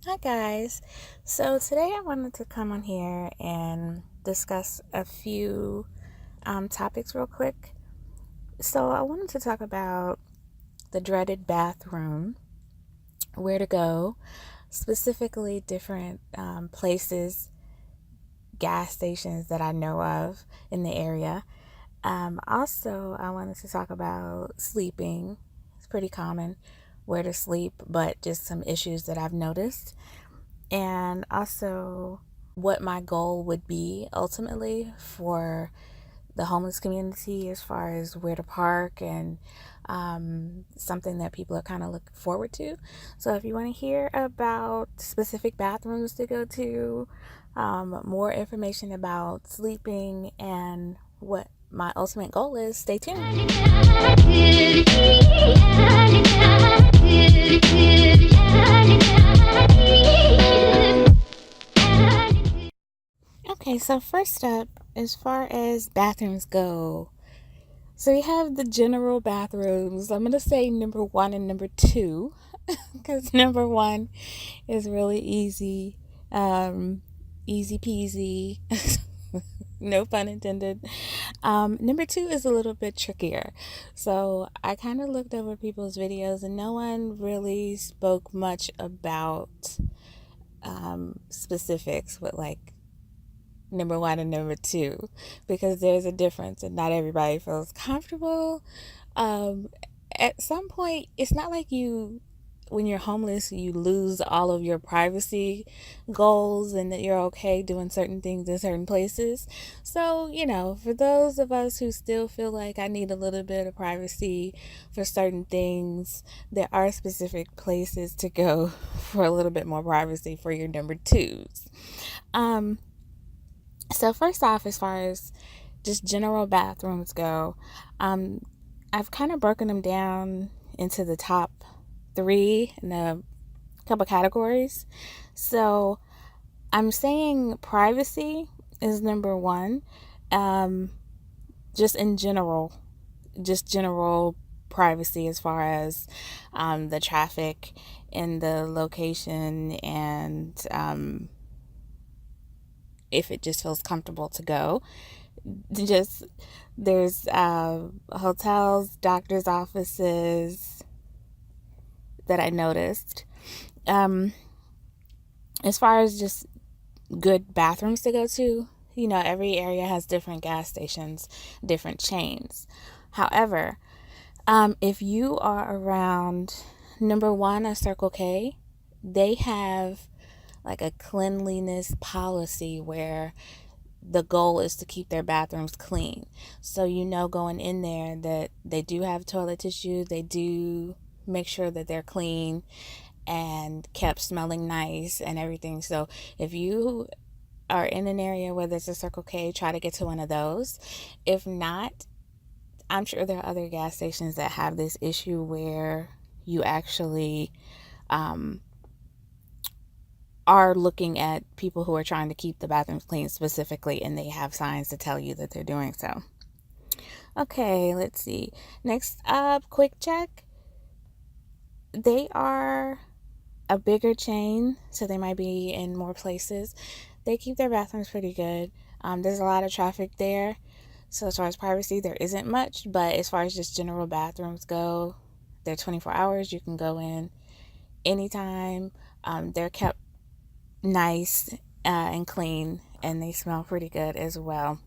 Hi guys. So today I wanted to come on here and discuss a few topics real quick. So I wanted to talk about the dreaded bathroom, where to go, specifically different places, gas stations that I know of in the area. Also, I wanted to talk about sleeping. It's pretty common where to sleep, but just some issues that I've noticed. And also what my goal would be ultimately for the homeless community as far as where to park and something that people are kind of looking forward to. So if you want to hear about specific bathrooms to go to, more information about sleeping and what my ultimate goal is, stay tuned. Okay, so first up, as far as bathrooms go, so we have the general bathrooms. I'm going to say number one and number two, because number one is really easy, easy peasy, no pun intended. Number two is a little bit trickier. So I kind of looked over people's videos and no one really spoke much about specifics with like number one and number two, because there's a difference and not everybody feels comfortable. Um, at some point, it's not like when you're homeless, you lose all of your privacy goals and that you're okay doing certain things in certain places. So, for those of us who still feel like I need a little bit of privacy for certain things, there are specific places to go for a little bit more privacy for your number twos. So first off, as far as just general bathrooms go, I've kind of broken them down into the top three in a couple categories. So I'm saying privacy is number one. Just in general, just general privacy as far as the traffic and the location and if it just feels comfortable to go. Just there's hotels, doctor's offices that I noticed. As far as just good bathrooms to go to, every area has different gas stations, different chains. However, if you are around number one, a Circle K, they have like a cleanliness policy where the goal is to keep their bathrooms clean. So going in there that they do have toilet tissue, they do make sure that they're clean and kept smelling nice and everything. So if you are in an area where there's a Circle K, try to get to one of those. If not, I'm sure there are other gas stations that have this issue where you actually are looking at people who are trying to keep the bathrooms clean specifically, and they have signs to tell you that they're doing so. Okay, let's see. Next up, Quick Check. They are a bigger chain, so they might be in more places. They keep their bathrooms pretty good. There's a lot of traffic there. So as far as privacy, there isn't much, but as far as just general bathrooms go, they're 24 hours. You can go in anytime. They're kept nice and clean, and they smell pretty good as well.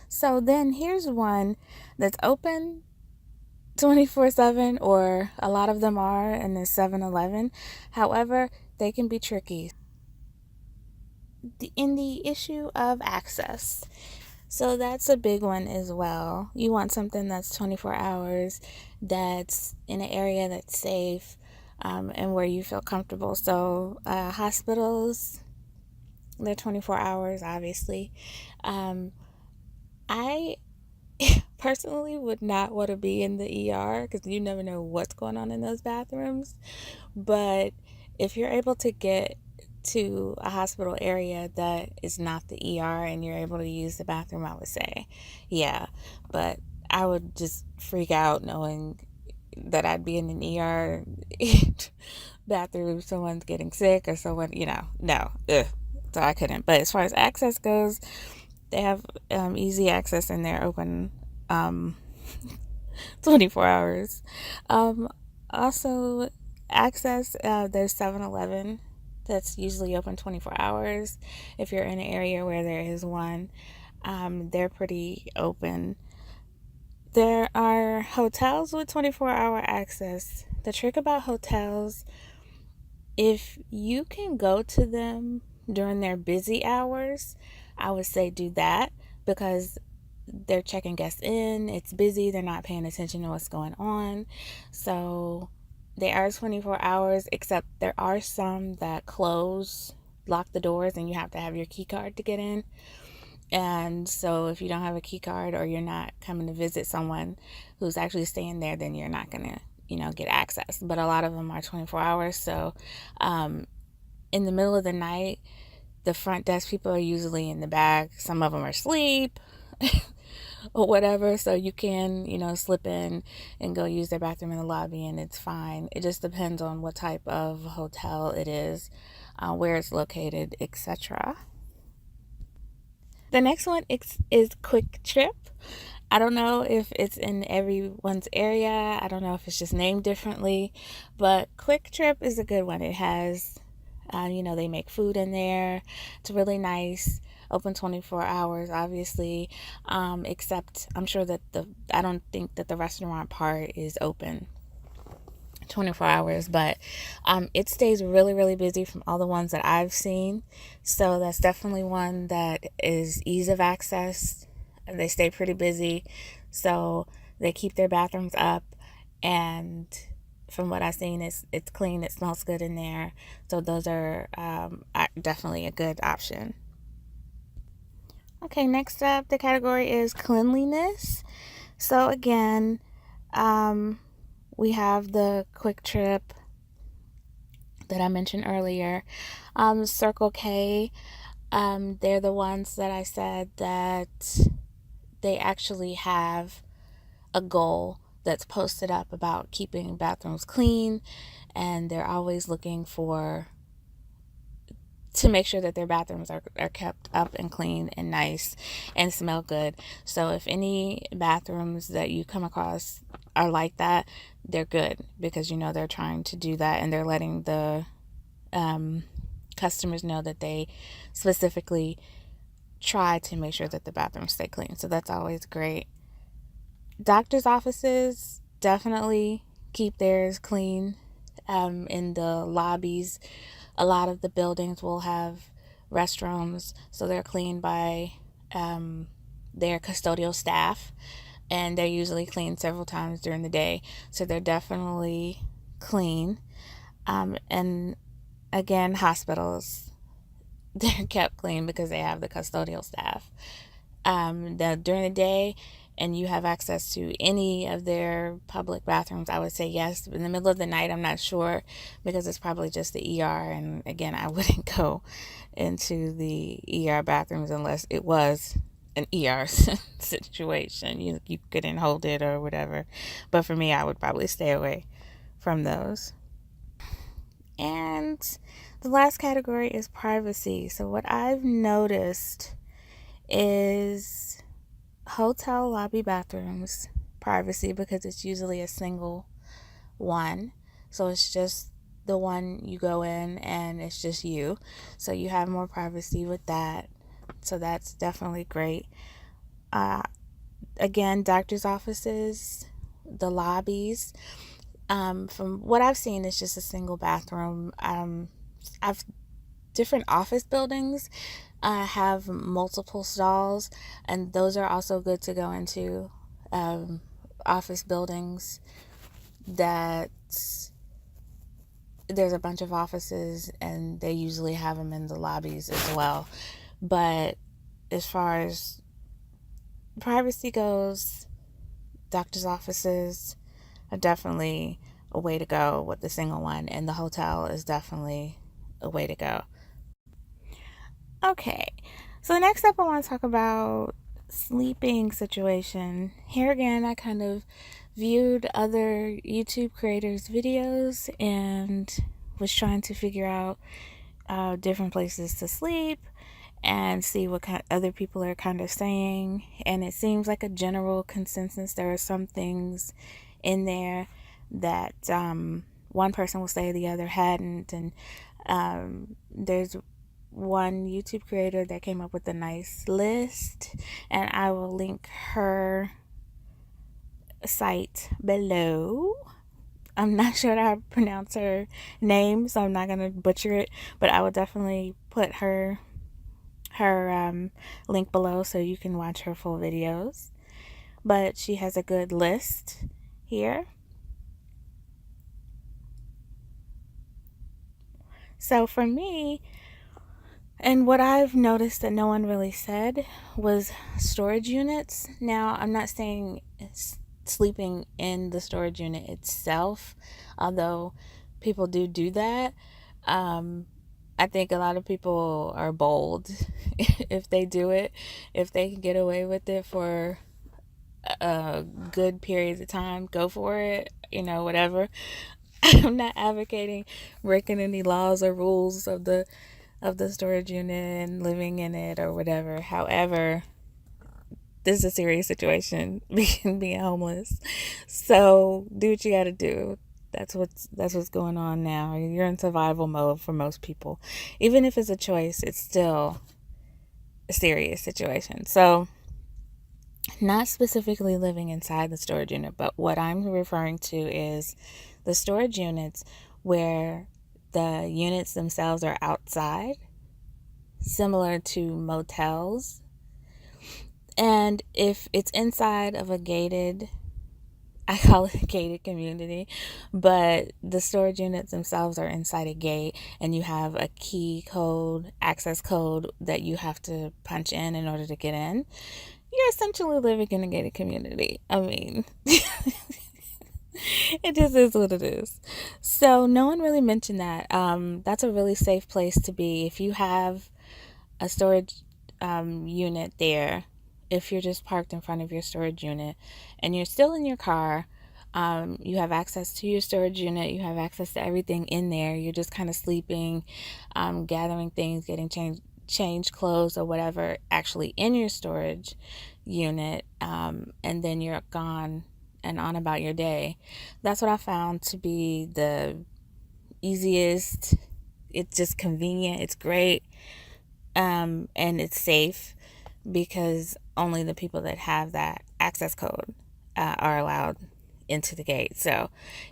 So then here's one that's open 24/7, or a lot of them are, and the 7-Eleven. However, they can be tricky in the issue of access. So that's a big one as well. You want something that's 24 hours, that's in an area that's safe, and where you feel comfortable. So hospitals, they're 24 hours, obviously. I personally would not want to be in the ER because you never know what's going on in those bathrooms. But if you're able to get to a hospital area that is not the ER and you're able to use the bathroom, I would say, yeah. But I would just freak out knowing that I'd be in an ER bathroom, someone's getting sick or someone, no. Ugh. So I couldn't. But as far as access goes, they have easy access and they're open 24 hours. Also, access, there's 7-Eleven that's usually open 24 hours. If you're in an area where there is one, they're pretty open. There are hotels with 24-hour access. The trick about hotels, if you can go to them during their busy hours, I would say do that, because they're checking guests in, it's busy, they're not paying attention to what's going on. So they are 24 hours, except there are some that lock the doors, and you have to have your key card to get in. And so if you don't have a key card, or you're not coming to visit someone who's actually staying there, then you're not going to, get access. But a lot of them are 24 hours. So in the middle of the night, the front desk people are usually in the back. Some of them are asleep or whatever. So you can, slip in and go use their bathroom in the lobby, and it's fine. It just depends on what type of hotel it is, where it's located, etc. The next one is Quick Trip. I don't know if it's in everyone's area. I don't know if it's just named differently, but Quick Trip is a good one. It has, they make food in there. It's really nice. Open 24 hours, obviously, except I'm sure that I don't think that the restaurant part is open 24 hours, but it stays really, really busy from all the ones that I've seen. So that's definitely one that is ease of access. They stay pretty busy, so they keep their bathrooms up, and from what I've seen, it's clean, it smells good in there. So those are definitely a good option. Okay, next up, the category is cleanliness. So again, we have the Quick Trip that I mentioned earlier. Circle K, they're the ones that I said that they actually have a goal that's posted up about keeping bathrooms clean, and they're always looking to make sure that their bathrooms are kept up and clean and nice and smell good. So if any bathrooms that you come across are like that, they're good, because they're trying to do that, and they're letting the customers know that they specifically try to make sure that the bathrooms stay clean. So that's always great. Doctors' offices definitely keep theirs clean. In the lobbies, a lot of the buildings will have restrooms, so they're cleaned by their custodial staff, and they're usually cleaned several times during the day, so they're definitely clean. And again, hospitals, they're kept clean because they have the custodial staff. During the day, and you have access to any of their public bathrooms, I would say yes. In the middle of the night, I'm not sure, because it's probably just the ER, and again, I wouldn't go into the ER bathrooms unless it was an ER situation. You couldn't hold it or whatever, but for me, I would probably stay away from those. And the last category is privacy. So what I've noticed is hotel lobby bathrooms privacy, because it's usually a single one. So it's just the one you go in, and it's just you. So you have more privacy with that. So that's definitely great. Again, doctor's offices, the lobbies, from what I've seen, it's just a single bathroom. I've different office buildings have multiple stalls, and those are also good to go into. Office buildings that there's a bunch of offices, and they usually have them in the lobbies as well. But as far as privacy goes, doctor's offices are definitely a way to go with the single one, and the hotel is definitely a way to go. Okay, so next up I want to talk about sleeping situation. Here again, I kind of viewed other YouTube creators' videos, and was trying to figure out different places to sleep and see what kind other people are kind of saying. And it seems like a general consensus. There are some things in there that one person will say the other hadn't. And there's one YouTube creator that came up with a nice list, and I will link her site below. I'm not sure how to pronounce her name, so I'm not going to butcher it, but I will definitely put her link below so you can watch her full videos. But she has a good list here. So for me, and what I've noticed that no one really said was storage units. Now, I'm not saying sleeping in the storage unit itself, although people do that. I think a lot of people are bold if they do it, if they can get away with it for a good period of time, go for it, whatever. I'm not advocating breaking any laws or rules of the storage unit and living in it or whatever. However, this is a serious situation, being homeless. So do what you got to do. That's what's going on now. You're in survival mode for most people. Even if it's a choice, it's still a serious situation. So not specifically living inside the storage unit, but what I'm referring to is the storage units where the units themselves are outside, similar to motels. And if it's inside of a gated, I call it a gated community, but the storage units themselves are inside a gate, and you have a key code, access code that you have to punch in order to get in. You're essentially living in a gated community. I mean, it just is what it is. So no one really mentioned that. That's a really safe place to be. If you have a storage unit there, if you're just parked in front of your storage unit and you're still in your car, you have access to your storage unit, you have access to everything in there, you're just kind of sleeping, gathering things, getting change clothes or whatever actually in your storage unit, and then you're gone and on about your day. That's what I found to be the easiest. It's just convenient, it's great, and it's safe because only the people that have that access code are allowed into the gate. So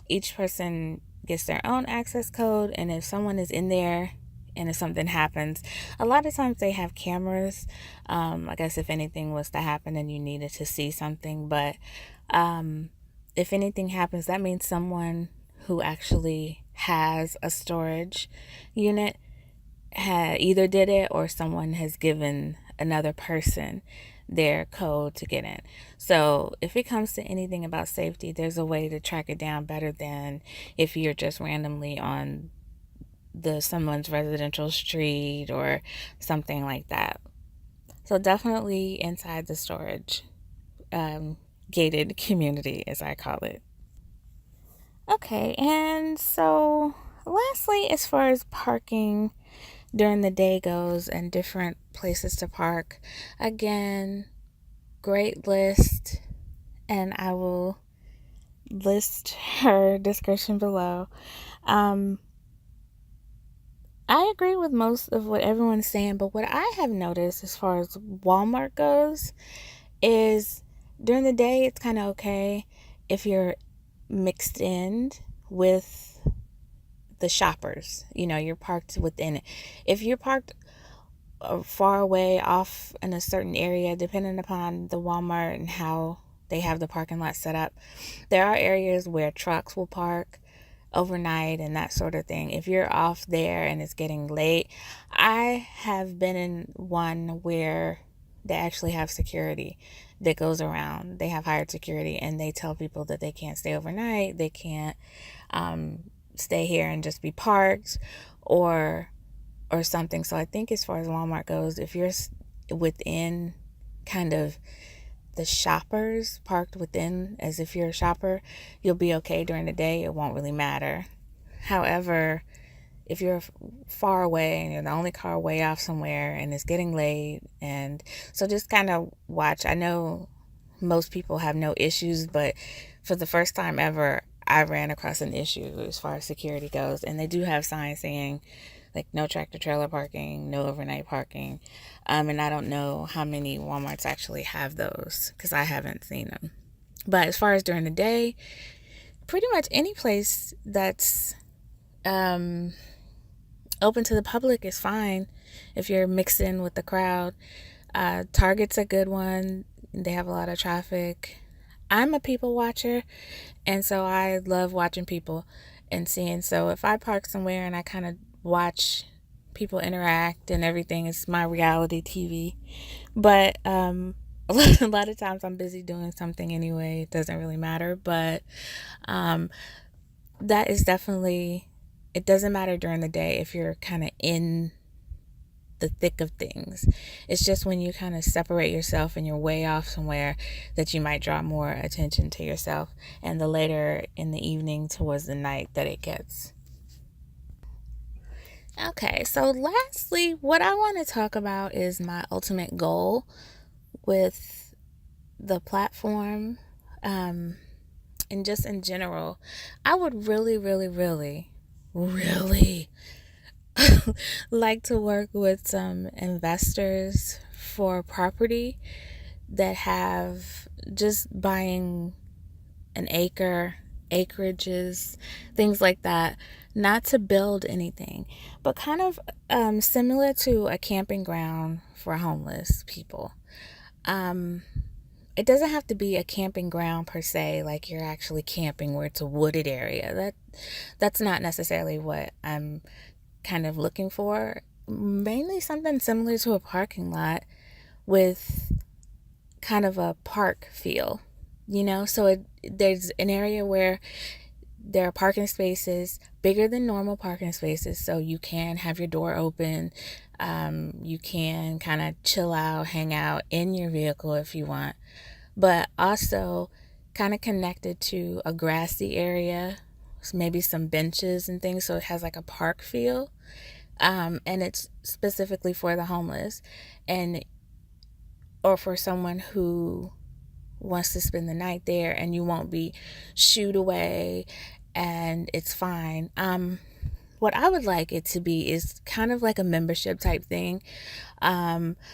each person gets their own access code, and if someone is in there and if something happens, a lot of times they have cameras. I guess if anything was to happen and you needed to see something, but if anything happens, that means someone who actually has a storage unit either did it, or someone has given another person their code to get in. So if it comes to anything about safety, there's a way to track it down better than if you're just randomly on someone's residential street or something like that. So definitely inside the storage gated community, as I call it. Okay, and so lastly, as far as parking during the day goes and different places to park, again, great list, and I will list her description below. I agree with most of what everyone's saying, but what I have noticed as far as Walmart goes is during the day it's kind of okay if you're mixed in with the shoppers. You're parked within it. If you're parked far away off in a certain area, depending upon the Walmart and how they have the parking lot set up, there are areas where trucks will park overnight and that sort of thing. If you're off there and it's getting late, I have been in one where they actually have security that goes around. They have hired security, and they tell people that they can't stay overnight, they can't stay here and just be parked or something. So I think as far as Walmart goes, if you're within kind of the shoppers, parked within as if you're a shopper, you'll be okay during the day. It won't really matter. However, if you're far away and you're the only car way off somewhere and it's getting late. And so just kind of watch. I know most people have no issues, but for the first time ever, I ran across an issue as far as security goes. And they do have signs saying, like, no tractor trailer parking, no overnight parking. And I don't know how many Walmarts actually have those because I haven't seen them. But as far as during the day, pretty much any place that's open to the public is fine if you're mixed in with the crowd. Target's a good one. They have a lot of traffic. I'm a people watcher, and so I love watching people and seeing. So if I park somewhere and I kind of watch people interact and everything, it's my reality TV. But a lot of times I'm busy doing something anyway. It doesn't really matter. But that is definitely, it doesn't matter during the day if you're kind of in the thick of things. It's just when you kind of separate yourself and you're way off somewhere that you might draw more attention to yourself, and the later in the evening towards the night that it gets. Okay, so lastly, what I want to talk about is my ultimate goal with the platform, and just in general. I would really, really, really, really like to work with some investors for property that have just buying an acre, acreages, things like that, not to build anything, but kind of similar to a camping ground for homeless people. It doesn't have to be a camping ground per se, like you're actually camping where it's a wooded area. That's not necessarily what I'm kind of looking for. Mainly something similar to a parking lot with kind of a park feel, so there's an area where there are parking spaces bigger than normal parking spaces, so you can have your door open. You can kind of chill out, hang out in your vehicle if you want, but also kind of connected to a grassy area, maybe some benches and things, so it has like a park feel. And it's specifically for the homeless, and or for someone who wants to spend the night there, and you won't be shooed away, and it's fine. What I would like it to be is kind of like a membership type thing,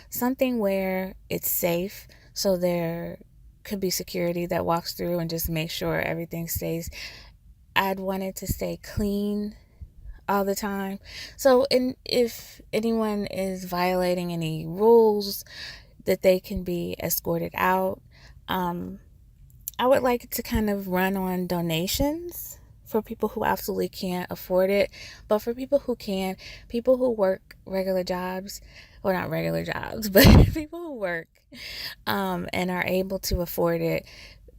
something where it's safe, so there could be security that walks through and just make sure everything stays. I'd want it to stay clean all the time. So if anyone is violating any rules, that they can be escorted out. I would like it to kind of run on donations for people who absolutely can't afford it, but for people who can, people who work regular jobs, well, not regular jobs, but people who work and are able to afford it,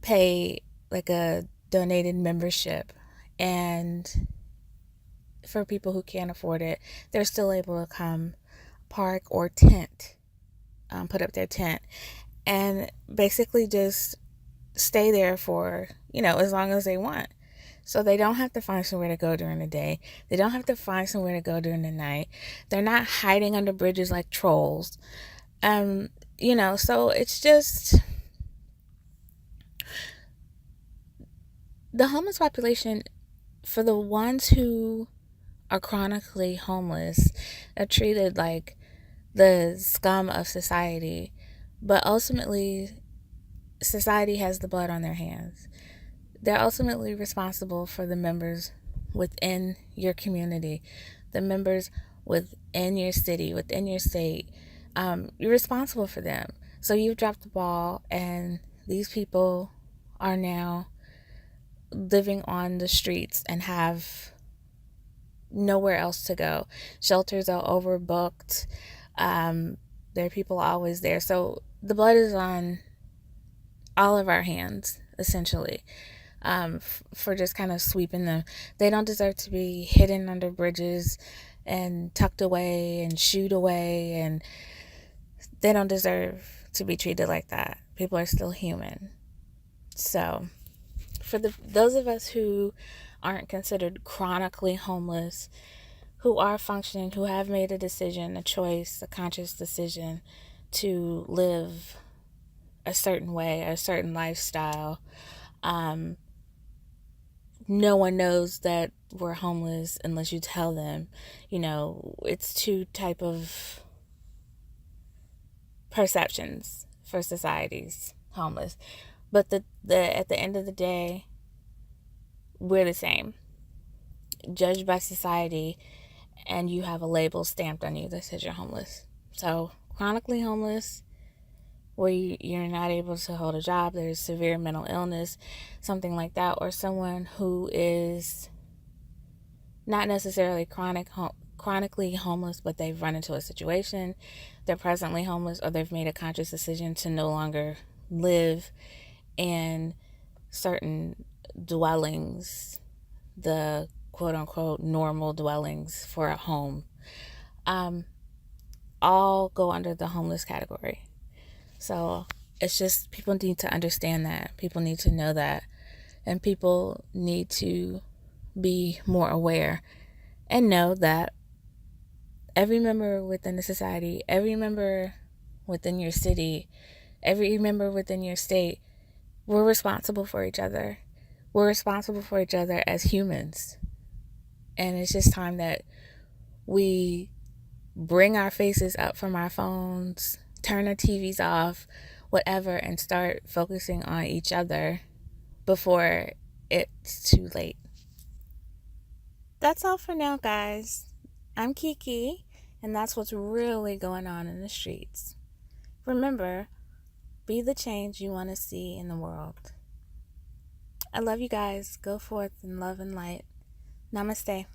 pay like a donated membership. And for people who can't afford it, they're still able to come park or tent, put up their tent, and basically just stay there for, as long as they want. So they don't have to find somewhere to go during the day. They don't have to find somewhere to go during the night. They're not hiding under bridges like trolls. So it's just, the homeless population, for the ones who are chronically homeless, are treated like the scum of society, but ultimately society has the blood on their hands. They're ultimately responsible for the members within your community, the members within your city, within your state. You're responsible for them. So you've dropped the ball, and these people are now living on the streets and have nowhere else to go. Shelters are overbooked. There are people always there. So the blood is on all of our hands, essentially, for just kind of sweeping them. They don't deserve to be hidden under bridges and tucked away and shooed away, and they don't deserve to be treated like that. People are still human. So for those of us who aren't considered chronically homeless, who are functioning, who have made a decision, a choice, a conscious decision to live a certain way, a certain lifestyle. No one knows that we're homeless unless you tell them. It's two type of perceptions for societies homeless, but the at the end of the day, we're the same, judged by society, and you have a label stamped on you that says you're homeless. So chronically homeless, where you're not able to hold a job, there's severe mental illness, something like that, or someone who is not necessarily chronically homeless, but they've run into a situation, they're presently homeless, or they've made a conscious decision to no longer live in certain dwellings, the quote-unquote normal dwellings for a home, all go under the homeless category. So it's just, people need to understand that. People need to know that. And people need to be more aware and know that every member within the society, every member within your city, every member within your state, we're responsible for each other. We're responsible for each other as humans. And it's just time that we bring our faces up from our phones, turn our TVs off, whatever, and start focusing on each other before it's too late. That's all for now, guys. I'm Kiki, and that's what's really going on in the streets. Remember, be the change you want to see in the world. I love you guys. Go forth in love and light. Namaste.